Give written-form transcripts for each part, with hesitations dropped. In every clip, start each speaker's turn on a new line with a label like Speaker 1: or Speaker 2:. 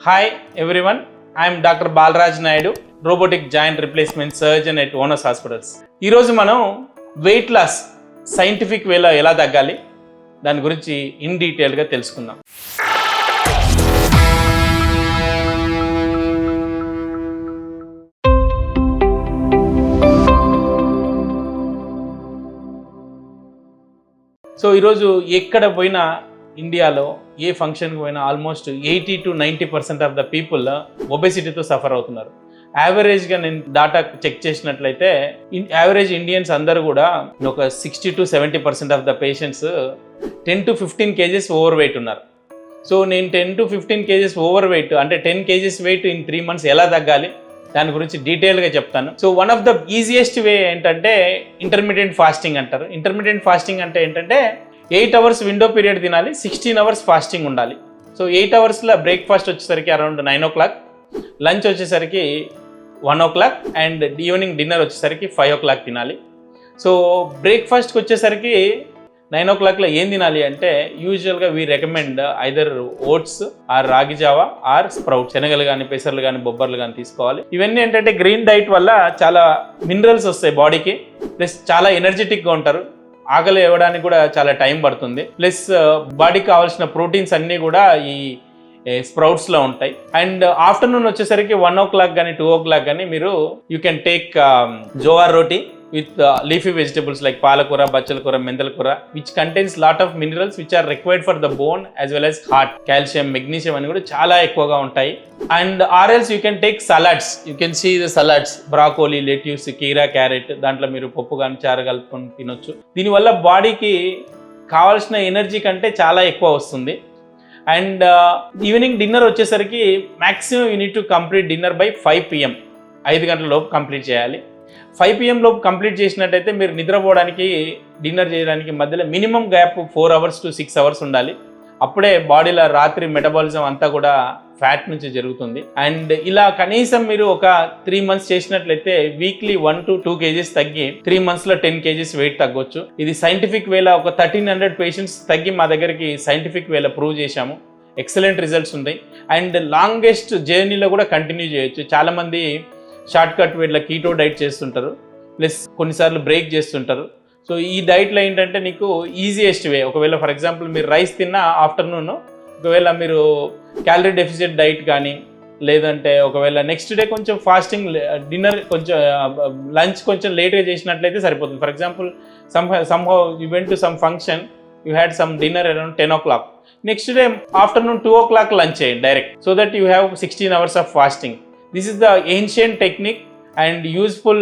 Speaker 1: Hi everyone, I am Dr. Balaraju Naidu, Robotic Joint Replacement Surgeon at ONUS Hospitals. ఈరోజు మనం weight loss scientific వేలో ఎలా తగ్గాలి దాని గురించి ఇన్ డీటెయిల్గా తెలుసుకుందాం. సో ఈరోజు ఎక్కడ పోయినా ఇండియాలో ఏ ఫంక్షన్కి పోయినా almost 80 to 90% of the people ఒబెసిటీతో సఫర్ అవుతున్నారు. యావరేజ్గా నేను డాటా చెక్ చేసినట్లయితే యావరేజ్ ఇండియన్స్ అందరూ కూడా ఒక 60 to 70% of the patients 10 to 15 kgs overweight ఉన్నారు. సో నేను 10 to 15 kgs ఓవర్ వెయిట్ అంటే 10 kgs వెయిట్ ఇన్ 3 months ఎలా తగ్గాలి దాని గురించి డీటెయిల్గా చెప్తాను. So one of the easiest way ఏంటంటే ఇంటర్మీడియట్ ఫాస్టింగ్ అంటారు. ఇంటర్మీడియట్ ఫాస్టింగ్ అంటే ఏంటంటే 8 hours విండో పీరియడ్ తినాలి, 16 hours ఫాస్టింగ్ ఉండాలి. సో 8 hours బ్రేక్ఫాస్ట్ వచ్చేసరికి అరౌండ్ 9 o'clock, లంచ్ వచ్చేసరికి 1 o'clock అండ్ ఈవినింగ్ డిన్నర్ వచ్చేసరికి 5 o'clock తినాలి. సో బ్రేక్ఫాస్ట్కి వచ్చేసరికి 9 o'clock ఏం తినాలి అంటే యూజువల్గా we recommend either oats or ragi java or sprout, శనగలు కానీ పెసర్లు కానీ బొబ్బర్లు కానీ తీసుకోవాలి. ఇవన్నీ ఏంటంటే గ్రీన్ డైట్ వల్ల చాలా మినరల్స్ వస్తాయి బాడీకి, ప్లస్ చాలా ఎనర్జెటిక్గా ఉంటారు, ఆకలి ఇవ్వడానికి కూడా చాలా టైం పడుతుంది, ప్లస్ బాడీకి కావాల్సిన ప్రోటీన్స్ అన్నీ కూడా ఈ స్ప్రౌట్స్లో ఉంటాయి. అండ్ ఆఫ్టర్నూన్ వచ్చేసరికి 1 o'clock కానీ 2 o'clock కానీ మీరు you can take jowar roti with leafy vegetables like palakura, bachalkura, mentalkura, which contains lot of minerals which are required for the bone as well as heart, calcium, magnesium అని కూడా చాలా ఎక్కువగా ఉంటాయి. And or else you can take salads, you can see the salads, broccoli, lettuce, keera, carrot, దాంట్లో మీరు పప్పు కానీ చారు కలుపుకొని తినొచ్చు. దీనివల్ల బాడీకి కావాల్సిన ఎనర్జీ కంటే చాలా ఎక్కువ వస్తుంది. అండ్ ఈవినింగ్ డిన్నర్ వచ్చేసరికి maximum you need to complete dinner by 5 PM, 5 గంటల లోపు కంప్లీట్ చేయాలి. 5 PM లోపు కంప్లీట్ చేసినట్టయితే మీరు నిద్రపోవడానికి డిన్నర్ చేయడానికి మధ్యలో minimum gap 4 hours to 6 hours ఉండాలి. అప్పుడే బాడీలో రాత్రి మెటబాలిజం అంతా కూడా ఫ్యాట్ నుంచి జరుగుతుంది. అండ్ ఇలా కనీసం మీరు ఒక 3 months చేసినట్లయితే వీక్లీ 1 to 2 kgs తగ్గి 3 monthsలో 10 kgs వెయిట్ తగ్గొచ్చు. ఇది సైంటిఫిక్ వేలో ఒక 1300 పేషెంట్స్ తగ్గి మా దగ్గరికి సైంటిఫిక్ వేలో ప్రూవ్ చేశాము. ఎక్సలెంట్ రిజల్ట్స్ ఉంటాయి. అండ్ లాంగెస్ట్ జర్నీలో కూడా కంటిన్యూ చేయొచ్చు. చాలామంది షార్ట్ కట్ వేట్ల కీటో డైట్ చేస్తుంటారు, ప్లస్ కొన్నిసార్లు బ్రేక్ చేస్తుంటారు. సో ఈ డైట్లో ఏంటంటే నీకు ఈజియెస్ట్ వే, ఒకవేళ ఫర్ ఎగ్జాంపుల్ మీరు రైస్ తిన్నా ఆఫ్టర్నూన్, ఒకవేళ మీరు క్యాలరీ డెఫిసిట్ డైట్ కానీ లేదంటే ఒకవేళ నెక్స్ట్ డే కొంచెం ఫాస్టింగ్, డిన్నర్ కొంచెం లంచ్ కొంచెం లేట్గా చేసినట్లయితే సరిపోతుంది. For example somehow you went to some function, you had some dinner around 10 o'clock, next day afternoon 2 o'clock lunch చేయండి direct, so that you have 16 hours of fasting. This is the ancient technique and useful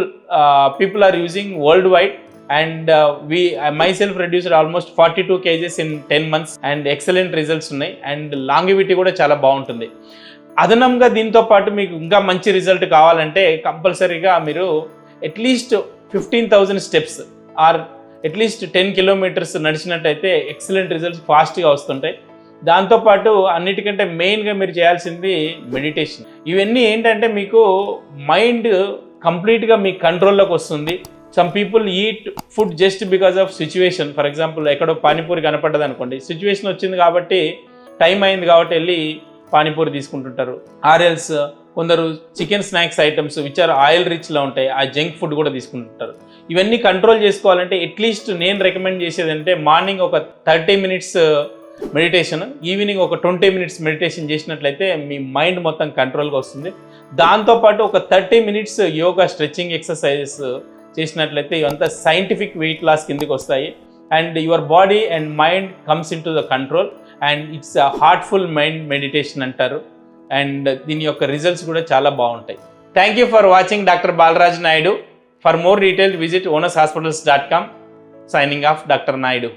Speaker 1: people are using worldwide, and I myself reduced almost 42 kgs in 10 months and excellent results ఉన్నాయి. And longevity కూడా చాలా బాగుంటుంది. అదనంగా దీంతో పాటు మీకు ఇంకా మంచి రిజల్ట్ కావాలంటే కంపల్సరీగా మీరు at least 15,000 steps or at least 10 kilometers నడిచినట్టయితే ఎక్సలెంట్ రిజల్ట్స్ ఫాస్ట్గా వస్తుంటాయి. దాంతోపాటు అన్నిటికంటే మెయిన్గా మీరు చేయాల్సింది మెడిటేషన్. ఇవన్నీ ఏంటంటే మీకు మైండ్ కంప్లీట్గా మీ కంట్రోల్లోకి వస్తుంది. Some people eat food just because of situation. For example ఎక్కడో పానీపూరి కనపడ్డది అనుకోండి, సిచ్యువేషన్ వచ్చింది కాబట్టి, టైం అయింది కాబట్టి వెళ్ళి పానీపూరి తీసుకుంటుంటారు. ఆర్ఎల్స్ కొందరు chicken snacks items which are oil రిచ్లో ఉంటాయి, ఆ జంక్ ఫుడ్ కూడా తీసుకుంటుంటారు. ఇవన్నీ కంట్రోల్ చేసుకోవాలంటే అట్లీస్ట్ నేను రికమెండ్ చేసేది అంటే మార్నింగ్ ఒక 30 minutes మెడిటేషన్, ఈవినింగ్ ఒక 20 minutes మెడిటేషన్ చేసినట్లయితే మీ మైండ్ మొత్తం కంట్రోల్గా వస్తుంది. దాంతోపాటు ఒక 30 minutes యోగా, స్ట్రెచ్చింగ్ ఎక్సర్సైజెస్ చేసినట్లయితే ఇవంతా సైంటిఫిక్ వెయిట్ లాస్ కిందకి వస్తాయి. And your body and mind comes in to the control, and it's a heartful mind meditation అంటారు. అండ్ దీని యొక్క రిజల్ట్స్ కూడా చాలా బాగుంటాయి. Thank you for watching doctor Balaraj Naidu. For more details visit onushospitals.com. Signing off doctor Naidu.